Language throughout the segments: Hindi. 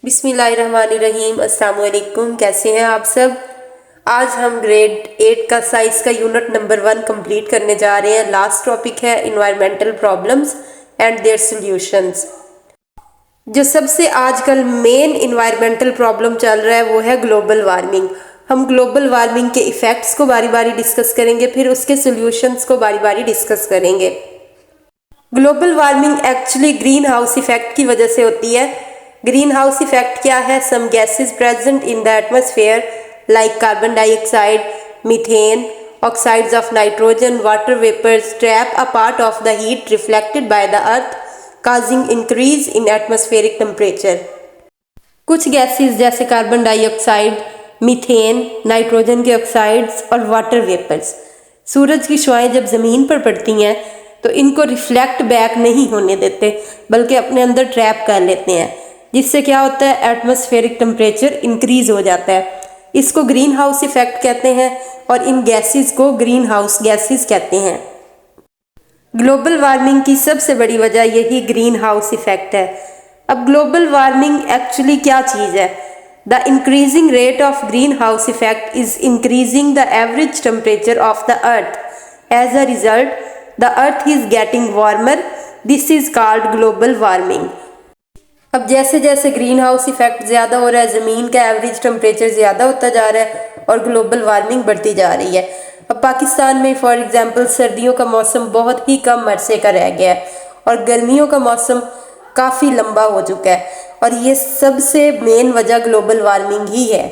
बिस्मिल्लाहिर्रहमानिर्रहीम। अस्सलाम वालेकुम। कैसे हैं आप सब। आज हम ग्रेड 8 का साइंस का यूनिट नंबर 1 कंप्लीट करने जा रहे हैं। लास्ट टॉपिक है environmental problems and their solutions. जो सबसे आजकल मेन इन्वायरमेंटल प्रॉब्लम चल रहा है वो है ग्लोबल वार्मिंग। हम ग्लोबल वार्मिंग के इफ़ेक्ट्स को बारी बारी डिस्कस करेंगे, फिर उसके सॉल्यूशंस को बारी बारी डिस्कस करेंगे। Global warming actually green house effect की वजह से होती है। ग्रीन हाउस इफेक्ट क्या है? Some gases present in the atmosphere like carbon dioxide, methane, oxides of nitrogen, water vapours trap a part of the heat reflected by the earth causing increase in atmospheric temperature. कुछ गैसेस जैसे कार्बन डाइऑक्साइड, मीथेन, नाइट्रोजन के ऑक्साइड्स और वाटर वेपर्स सूरज की शुआएं जब ज़मीन पर पड़ती हैं तो इनको रिफ्लेक्ट बैक नहीं होने देते, बल्कि अपने अंदर ट्रैप कर लेते हैं, जिससे क्या होता है? एटमॉस्फेरिक टेम्परेचर इंक्रीज हो जाता है। इसको ग्रीन हाउस इफेक्ट कहते हैं और इन गैसेस को ग्रीन हाउस गैसेस कहते हैं। ग्लोबल वार्मिंग की सबसे बड़ी वजह यही ग्रीन हाउस इफेक्ट है। अब ग्लोबल वार्मिंग एक्चुअली क्या चीज़ है? The increasing rate of green house effect is increasing the average temperature of the earth. As a result the earth is getting warmer. This is called global warming. अब जैसे जैसे ग्रीन हाउस इफेक्ट ज़्यादा हो रहा है, ज़मीन का एवरेज टेम्परेचर ज़्यादा होता जा रहा है और ग्लोबल वार्मिंग बढ़ती जा रही है। अब पाकिस्तान में फॉर एग्जांपल सर्दियों का मौसम बहुत ही कम अरसे का रह गया है और गर्मियों का मौसम काफ़ी लंबा हो चुका है, और ये सबसे मेन वजह ग्लोबल वार्मिंग ही है।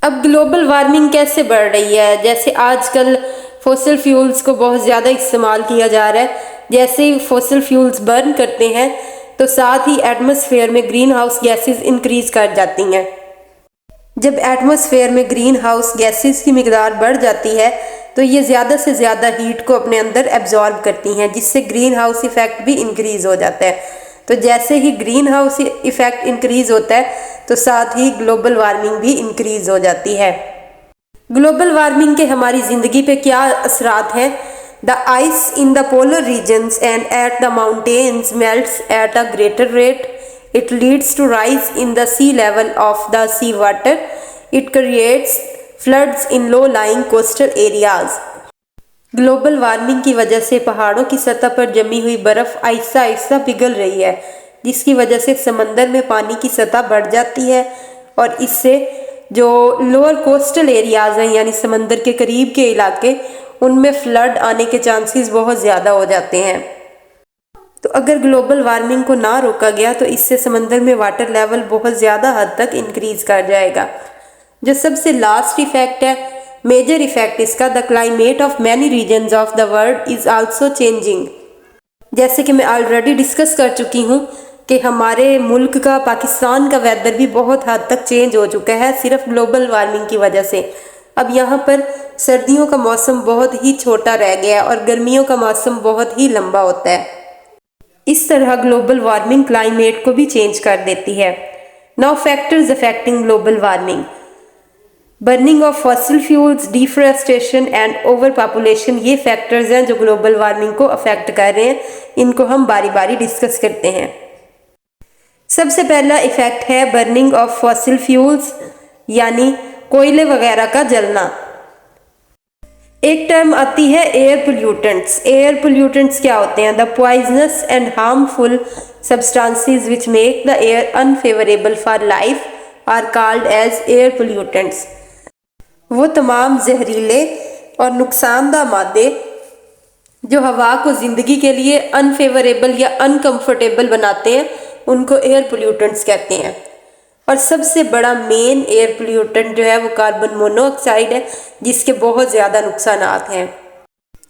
अब ग्लोबल वार्मिंग कैसे बढ़ रही है? जैसे आजकल फॉसिल फ्यूल्स को बहुत ज़्यादा इस्तेमाल किया जा रहा है। जैसे ही फॉसिल फ्यूल्स बर्न करते हैं तो साथ ही एटमॉस्फेयर में ग्रीन हाउस गैसेस इंक्रीज कर जाती हैं। जब एटमॉस्फेयर में ग्रीन हाउस गैसेस की मिकदार बढ़ जाती है तो ये ज़्यादा से ज़्यादा हीट को अपने अंदर एब्जॉर्ब करती हैं, जिससे ग्रीन हाउस इफेक्ट भी इंक्रीज हो जाता है। तो जैसे ही ग्रीन हाउस इफेक्ट इंक्रीज होता है तो साथ ही ग्लोबल वार्मिंग भी इंक्रीज हो जाती है। ग्लोबल वार्मिंग के हमारी ज़िंदगी पे क्या असरात हैं? The ice in the polar regions and at the mountains melts at a greater rate. It leads to rise in the sea level of the sea water. It creates floods in low-lying coastal areas. Global warming की वजह से पहाड़ों की सतह पर जमी हुई बर्फ़ आहिस्ता आहिस्ता पिघल रही है, जिसकी वजह से समंदर में पानी की सतह बढ़ जाती है और इससे जो लोअर कोस्टल एरियाज़ हैं यानी समंदर के करीब के इलाके, उनमें फ्लड आने के चांसेस बहुत ज़्यादा हो जाते हैं। तो अगर ग्लोबल वार्मिंग को ना रोका गया तो इससे समंदर में वाटर लेवल बहुत ज़्यादा हद तक इंक्रीज कर जाएगा। जो सबसे लास्ट इफेक्ट है, मेजर इफेक्ट इसका, the climate of many reasons of the world is also changing. जैसे कि मैं ऑलरेडी डिस्कस कर चुकी हूँ कि हमारे मुल्क का, पाकिस्तान का वेदर भी बहुत हद तक चेंज हो चुका है सिर्फ ग्लोबल वार्मिंग की वजह से। अब यहाँ पर सर्दियों का मौसम बहुत ही छोटा रह गया है और गर्मियों का मौसम बहुत ही लंबा होता है। इस तरह ग्लोबल वार्मिंग क्लाइमेट को भी चेंज कर देती है। Now factors affecting global warming: burning of fossil fuels, deforestation and over population. ये फैक्टर्स हैं जो ग्लोबल वार्मिंग को अफेक्ट कर रहे हैं। इनको हम बारी बारी डिस्कस करते हैं। सबसे पहला इफेक्ट है बर्निंग ऑफ फॉसिल फ्यूल्स, यानी कोयले वगैरह का जलना। एक टर्म आती है एयर पोल्यूटेंट्स। एयर पोल्यूटेंट्स क्या होते हैं? The poisonous and harmful substances which make the air unfavourable for life are called as air pollutants. वो तमाम जहरीले और नुकसानदा मादे जो हवा को ज़िंदगी के लिए अनफेवरेबल या अनकम्फर्टेबल बनाते हैं, उनको एयर पोल्यूटेंट्स कहते हैं। और सबसे बड़ा मेन एयर पोल्यूटेंट जो है वो कार्बन मोनोऑक्साइड है, जिसके बहुत ज़्यादा नुकसानात हैं।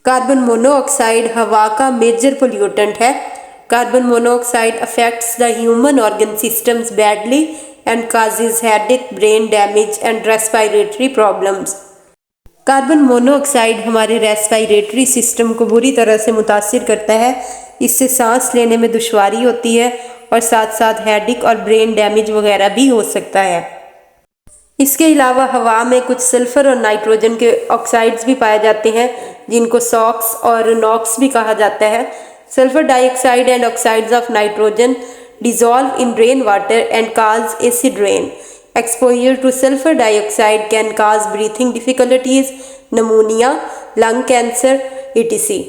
कार्बन मोनोऑक्साइड हवा का मेजर पोल्यूटेंट है। Carbon monoxide affects the human organ systems badly and causes headache, brain damage and respiratory problems. Carbon monoxide हमारे रेस्पिरेटरी सिस्टम को बुरी तरह से मुतासिर करता है। इससे सांस लेने में दुश्वारी होती है और साथ साथ हेडेक और ब्रेन डैमेज वगैरह भी हो सकता है। इसके अलावा हवा में कुछ सल्फ़र और नाइट्रोजन के ऑक्साइड्स भी पाए जाते हैं, जिनको सॉक्स और नॉक्स भी कहा जाता है। Sulphur dioxide and oxides of nitrogen dissolve in rainwater and cause acid rain. Exposure to sulfur dioxide can cause breathing difficulties, pneumonia, lung cancer, etc.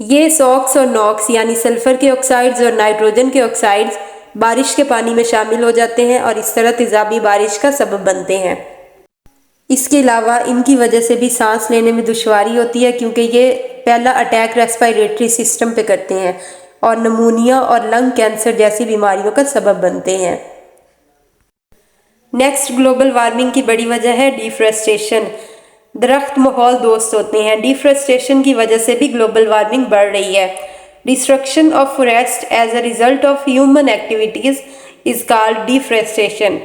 ये सॉक्स और नॉक्स यानी सल्फर के ऑक्साइड्स और नाइट्रोजन के ऑक्साइड्स बारिश के पानी में शामिल हो जाते हैं और इस तरह तेजाबी बारिश का सबब बनते हैं। इसके अलावा इनकी वजह से भी सांस लेने में दुश्वारी होती है, क्योंकि ये पहला अटैक रेस्पिरेटरी सिस्टम पे करते हैं और नमूनिया और लंग कैंसर जैसी बीमारियों का सबब बनते हैं। नेक्स्ट ग्लोबल वार्मिंग की बड़ी वजह है डिफॉरेस्टेशन। दरख्त माहौल दोस्त होते हैं, डिफॉरेस्टेशन की वजह से भी ग्लोबल वार्मिंग बढ़ रही है। Destruction of forest as a result of human activities is called deforestation.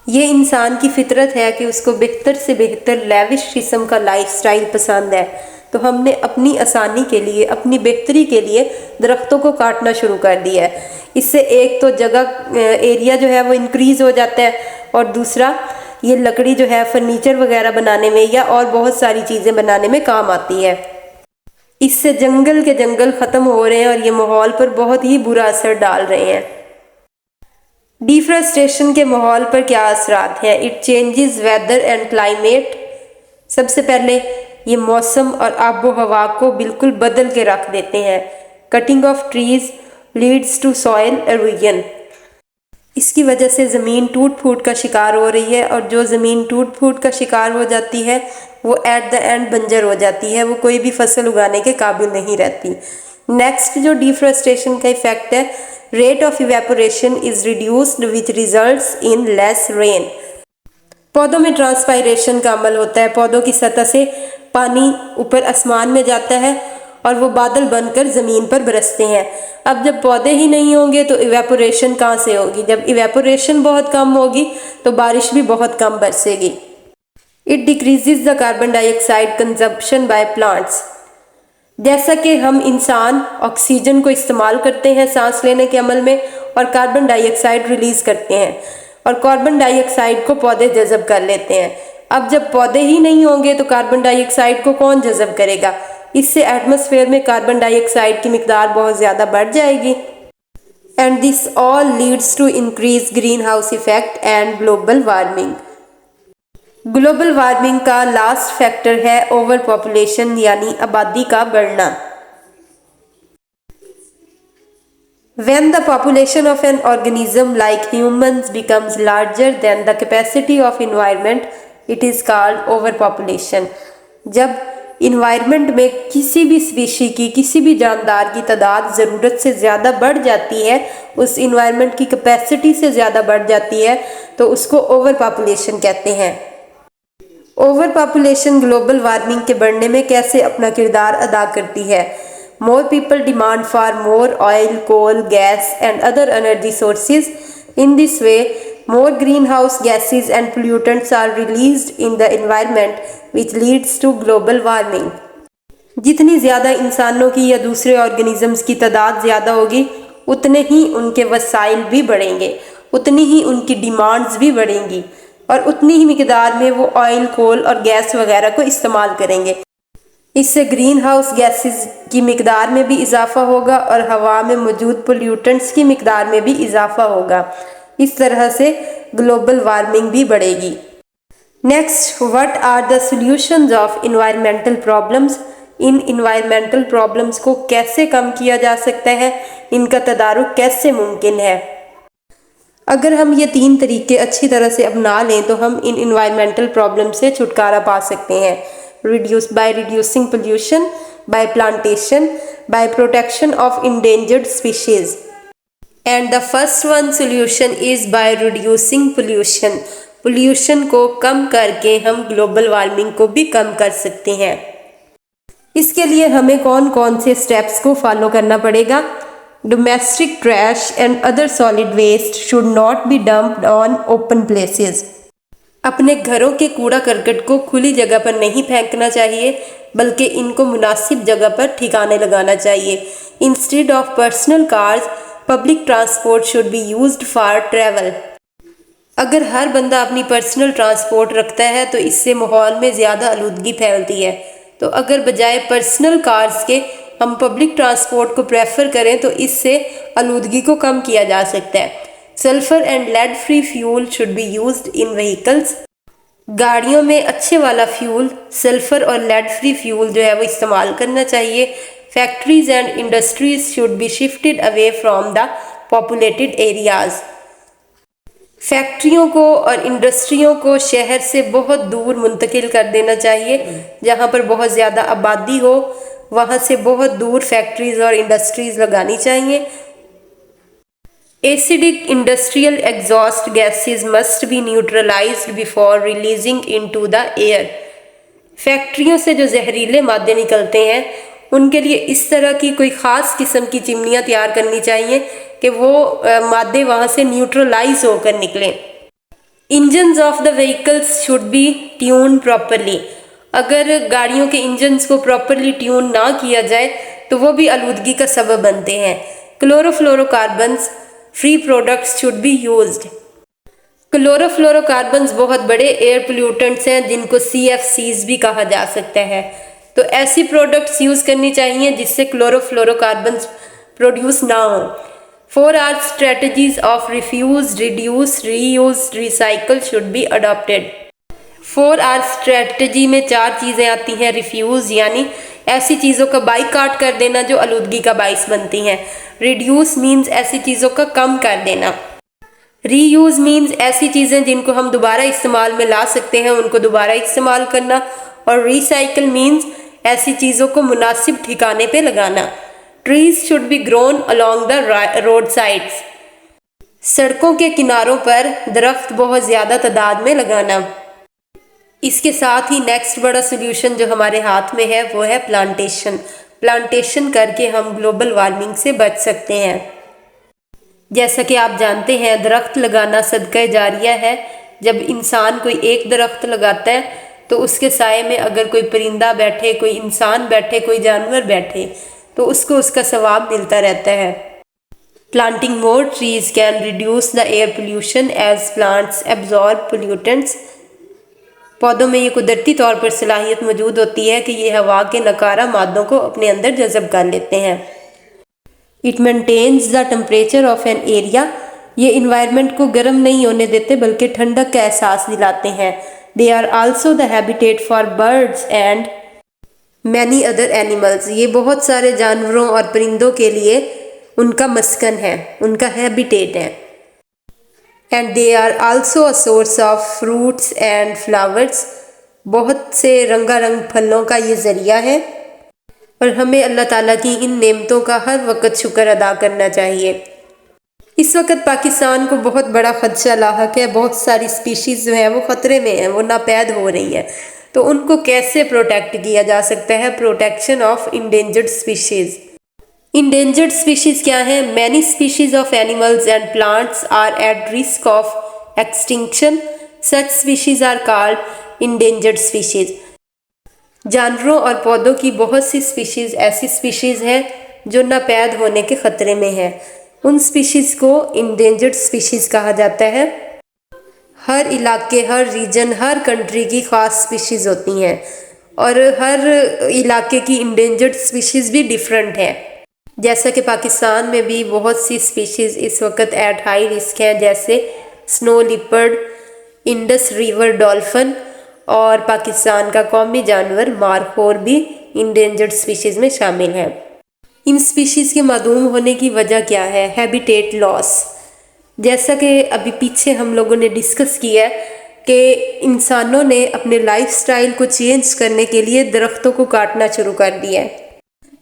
ये इंसान की फितरत है कि उसको बेहतर से बेहतर लेविश किस्म का लाइफस्टाइल पसंद है, तो हमने अपनी आसानी के लिए, अपनी बेहतरी के लिए दरख्तों को काटना शुरू कर दिया है। इससे एक तो जगह एरिया जो है वो इंक्रीज़ हो जाता है और दूसरा ये लकड़ी जो है फर्नीचर वगैरह बनाने में या और बहुत सारी चीज़ें बनाने में काम आती है। इससे जंगल के जंगल ख़त्म हो रहे हैं और ये माहौल पर बहुत ही बुरा असर डाल रहे हैं। डिफॉरेस्टेशन के माहौल पर क्या असरात हैं? It changes weather and climate. सबसे पहले ये मौसम और आबो हवा को बिल्कुल बदल के रख देते हैं। Cutting of trees leads to soil erosion. इसकी वजह से ज़मीन टूट फूट का शिकार हो रही है और जो ज़मीन टूट फूट का शिकार हो जाती है वो एट द एंड बंजर हो जाती है, वो कोई भी फसल उगाने के काबिल नहीं रहती। नेक्स्ट जो डिफॉरेस्टेशन का इफेक्ट है, rate of evaporation is reduced which results in less rain. पौधों में ट्रांसपायरेशन का अमल होता है, पौधों की सतह से पानी ऊपर आसमान में जाता है और वो बादल बनकर ज़मीन पर बरसते हैं। अब जब पौधे ही नहीं होंगे तो इवेपोरेशन कहाँ से होगी? जब इवेपोरेशन बहुत कम होगी तो बारिश भी बहुत कम बरसेगी। It decreases the carbon dioxide consumption by plants. जैसा कि हम इंसान ऑक्सीजन को इस्तेमाल करते हैं सांस लेने के अमल में और कार्बन डाइऑक्साइड रिलीज करते हैं और कार्बन डाइऑक्साइड को पौधे जज़ब कर लेते हैं। अब जब पौधे ही नहीं होंगे तो कार्बन डाइऑक्साइड को कौन जज़ब करेगा? इससे एटमॉस्फेयर में कार्बन डाइऑक्साइड की मिकदार बहुत ज़्यादा बढ़ जाएगी। And this all leads to increase green house effect and global warming. Global warming का लास्ट फैक्टर है ओवर पॉपुलेशन यानी आबादी का बढ़ना। When the population of an organism like humans becomes larger than the capacity of environment, it is called overpopulation. जब इन्वायरमेंट में किसी भी स्पीशी की, किसी भी जानदार की तादाद ज़रूरत से ज़्यादा बढ़ जाती है, उस इन्वायरमेंट की कैपेसिटी से ज़्यादा बढ़ जाती है, तो उसको ओवर पॉपुलेशन कहते हैं। ओवर पॉपुलेशन ग्लोबल वार्मिंग के बढ़ने में कैसे अपना किरदार अदा करती है? More people demand for more oil, coal, gas and other energy sources. In this way, more greenhouse gases and pollutants are released in the environment, which leads to global warming. जितनी ज़्यादा इंसानों की या दूसरे ऑर्गेनिजम्स की तादाद ज़्यादा होगी, उतने ही उनके वसाइल भी बढ़ेंगे, उतनी ही उनकी डिमांड्स भी बढ़ेंगी और उतनी ही मिकदार में वो ऑयल, कोल और गैस वगैरह को इस्तेमाल करेंगे। इससे ग्रीन हाउस गैसेस की मिकदार में भी इजाफा होगा और हवा में मौजूद पोल्यूटेंट्स की मिकदार में भी इजाफा होगा। इस तरह से ग्लोबल वार्मिंग भी बढ़ेगी। Next, what are the solutions of environmental problems? इन इन्वायरमेंटल प्रॉब्लम्स को कैसे कम किया जा सकता है? इनका तदारुक कैसे मुमकिन है? अगर हम ये 3 तरीके अच्छी तरह से अपना लें तो हम इन इन्वायरमेंटल प्रॉब्लम से छुटकारा पा सकते हैं। By reducing pollution, by plantation, by protection of endangered species. And the first one solution is by reducing pollution. Pollution को कम करके हम ग्लोबल वार्मिंग को भी कम कर सकते हैं। इसके लिए हमें कौन कौन से स्टेप्स को फॉलो करना पड़ेगा? Domestic trash and other solid waste should not be dumped on open places. अपने घरों के कूड़ा करकट को खुली जगह पर नहीं फेंकना चाहिए, बल्कि इनको मुनासिब जगह पर ठिकाने लगाना चाहिए। Instead of personal cars, public transport should be used for travel. अगर हर बंदा अपनी पर्सनल ट्रांसपोर्ट रखता है तो इससे माहौल में ज़्यादा आलूदगी फैलती है। तो अगर बजाय पर्सनल कार्स के हम पब्लिक ट्रांसपोर्ट को प्रेफर करें तो इससे आलूदगी को कम किया जा सकता है। Sulphur and lead free fuel should be used in vehicles. गाड़ियों में अच्छे वाला फ्यूल सल्फर और लेड फ्री फ्यूल जो है वो इस्तेमाल करना चाहिए। Factories and industries should be shifted away from the populated areas. फैक्ट्रियों को और इंडस्ट्रियों को शहर से बहुत दूर मुंतकिल कर देना चाहिए। जहाँ पर बहुत ज़्यादा आबादी हो वहाँ से बहुत दूर फैक्ट्रीज और इंडस्ट्रीज लगानी चाहिए। Acidic industrial exhaust gases must be neutralised before releasing into the air. फैक्ट्रियों से जो जहरीले मादे निकलते हैं उनके लिए इस तरह की कोई ख़ास किस्म की चिमनियाँ तैयार करनी चाहिए कि वो मादे वहाँ से न्यूट्रलाइज होकर निकलें। Engines of the vehicles should be tune properly. अगर गाड़ियों के इंजन्स को प्रॉपरली ट्यून ना किया जाए तो वो भी आलूदगी का सबब बनते हैं। Chlorofluorocarbons free products should be used. Chlorofluorocarbons बहुत बड़े एयर पोल्यूटेंट्स हैं जिनको CFCs भी कहा जा सकता है। तो ऐसी प्रोडक्ट्स यूज़ करनी चाहिए जिससे क्लोरोफ्लोरोकार्बन्स प्रोड्यूस ना हो। 4R strategies of refuse, reduce, reuse, recycle should be adopted. 4R strategy में 4 चीज़ें आती हैं। रिफ्यूज़ यानी ऐसी चीज़ों का बाइकाट कर देना जो आलूदगी का बाइस बनती हैं। रिड्यूस मीन्स ऐसी चीज़ों का कम कर देना। रीयूज़ मीन्स ऐसी चीज़ें जिनको हम दोबारा इस्तेमाल में ला सकते हैं उनको दोबारा इस्तेमाल करना। और रिसाइकल मीन्स ऐसी चीज़ों को मुनासिब ठिकाने पे लगाना। Trees should be grown along the road sides. सड़कों के किनारों पर दरख्त बहुत ज़्यादा तादाद में लगाना। इसके साथ ही नेक्स्ट बड़ा सोल्यूशन जो हमारे हाथ में है वो है प्लांटेशन। प्लांटेशन करके हम ग्लोबल वार्मिंग से बच सकते हैं। जैसा कि आप जानते हैं दरख्त लगाना सदका जारिया है। जब इंसान कोई एक दरख्त लगाता है तो उसके साए में अगर कोई परिंदा बैठे, कोई इंसान बैठे, कोई जानवर बैठे तो उसको उसका सवाब मिलता रहता है। Planting more trees can reduce the air pollution as plants absorb pollutants. पौधों में ये कुदरती तौर पर सलाहियत मौजूद होती है कि ये हवा के नकारा मादों को अपने अंदर जज़ब कर लेते हैं। It maintains the temperature of an area. ये इन्वायरमेंट को गर्म नहीं होने देते बल्कि ठंडक का एहसास दिलाते हैं। They are also the habitat for birds and many other animals. ये बहुत सारे जानवरों और परिंदों के लिए उनका मस्कन है, उनका हैबिटेट है। And they are also a source of fruits and flowers. बहुत से रंगारंग फलों का ये ज़रिया है और हमें अल्लाह ताला की इन नेमतों का हर वक्त शुक्र अदा करना चाहिए। इस वक्त पाकिस्तान को बहुत बड़ा खदशा लाहक है। बहुत सारी स्पीशीज़ जो है वो ख़तरे में हैं, वो नापैद हो रही हैं। तो उनको कैसे प्रोटेक्ट किया जा सकता है? Protection of endangered species. Endangered species क्या है? Many species of animals and plants are at risk of extinction. Such species are called endangered species. जानवरों और पौधों की बहुत सी स्पीशीज़ ऐसी स्पीशीज़ हैं जो नापैद होने के ख़तरे में हैं। उन स्पीशीज़ को इंडेंजर्ड स्पीशीज़ कहा जाता है। हर इलाके, हर रीजन, हर कंट्री की ख़ास स्पीशीज़ होती हैं और हर इलाके की इंडेंजर्ड स्पीशीज़ भी डिफरेंट है। जैसा कि पाकिस्तान में भी बहुत सी स्पीशीज़ इस वक्त एट हाई रिस्क हैं, जैसे snow leopard, Indus river dolphin और पाकिस्तान का कौमी जानवर मारखोर भी इंडेंजर्ड स्पीशीज़ में शामिल है। इन स्पीशीज़ के मादूम होने की वजह क्या है? Habitat loss. जैसा कि अभी पीछे हम लोगों ने डिस्कस किया है कि इंसानों ने अपने लाइफस्टाइल को चेंज करने के लिए दरख्तों को काटना शुरू कर दिया है,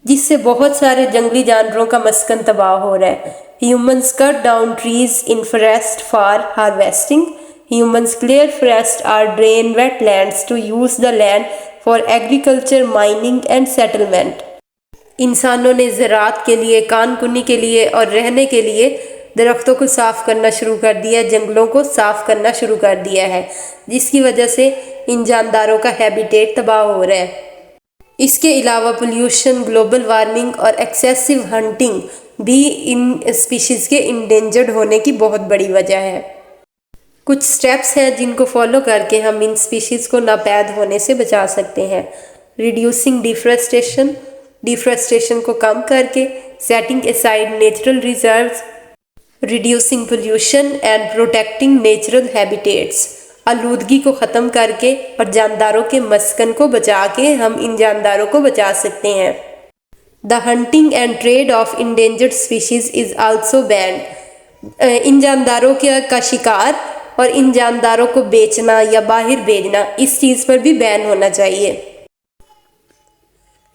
जिससे बहुत सारे जंगली जानवरों का मस्कन तबाह हो रहा है। Humans cut down trees in forest for harvesting. Humans clear forest or drain wetlands to use the land for agriculture, mining and settlement. इंसानों ने ज़राअत के लिए, कानकुनी के लिए और रहने के लिए दरख्तों को साफ़ करना शुरू कर दिया, जंगलों को साफ़ करना शुरू कर दिया है, जिसकी वजह से इन जानदारों का हैबिटेट तबाह हो रहा है। इसके अलावा पोल्यूशन, ग्लोबल वार्मिंग और एक्सेसिव हंटिंग भी इन स्पीशीज़ के इंडेंजर्ड होने की बहुत बड़ी वजह है। कुछ स्टेप्स हैं जिनको फॉलो करके हम इन स्पीशीज़ को नापैद होने से बचा सकते हैं। Reducing deforestation. डिफॉरेस्टेशन को कम करके, setting aside natural reserves, reducing pollution and protecting natural habitats. आलूदगी को ख़त्म करके और जानदारों के मस्कन को बचा के हम इन जानदारों को बचा सकते हैं। The hunting and trade of endangered species is also banned. इन जानदारों का शिकार और इन जानदारों को बेचना या बाहर भेजना, इस चीज़ पर भी बैन होना चाहिए।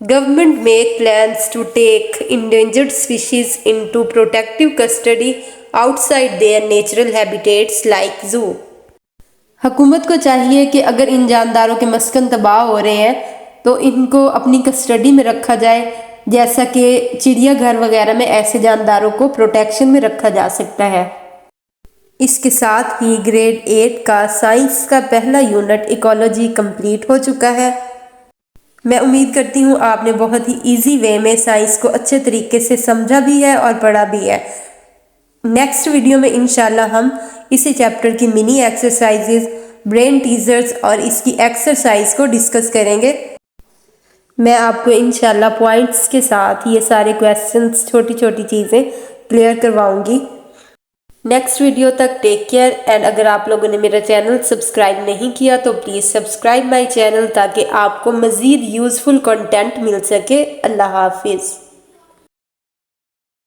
Government make plans to take endangered species into protective custody outside their natural habitats like zoo. हुकूमत को चाहिए कि अगर इन जानदारों के मस्कन तबाह हो रहे हैं तो इनको अपनी कस्टडी में रखा जाए, जैसा कि चिड़ियाघर वगैरह में ऐसे जानदारों को प्रोटेक्शन में रखा जा सकता है। इसके साथ ही ग्रेड 8 का साइंस का पहला यूनिट इकोलॉजी कंप्लीट हो चुका है। मैं उम्मीद करती हूँ आपने बहुत ही इजी वे में साइंस को अच्छे तरीके से समझा भी है और पढ़ा भी है। नेक्स्ट वीडियो में इंशाल्लाह हम इसी चैप्टर की मिनी एक्सरसाइजेज, ब्रेन टीजर्स और इसकी एक्सरसाइज को डिस्कस करेंगे। मैं आपको इंशाल्लाह पॉइंट्स के साथ ये सारे क्वेश्चंस, छोटी छोटी चीज़ें क्लियर करवाऊंगी। नेक्स्ट वीडियो तक टेक केयर एंड अगर आप लोगों ने मेरा चैनल सब्सक्राइब नहीं किया तो प्लीज़ सब्सक्राइब माय चैनल ताकि आपको मज़ीद यूज़फुल कंटेंट मिल सके। अल्लाह हाफिज़।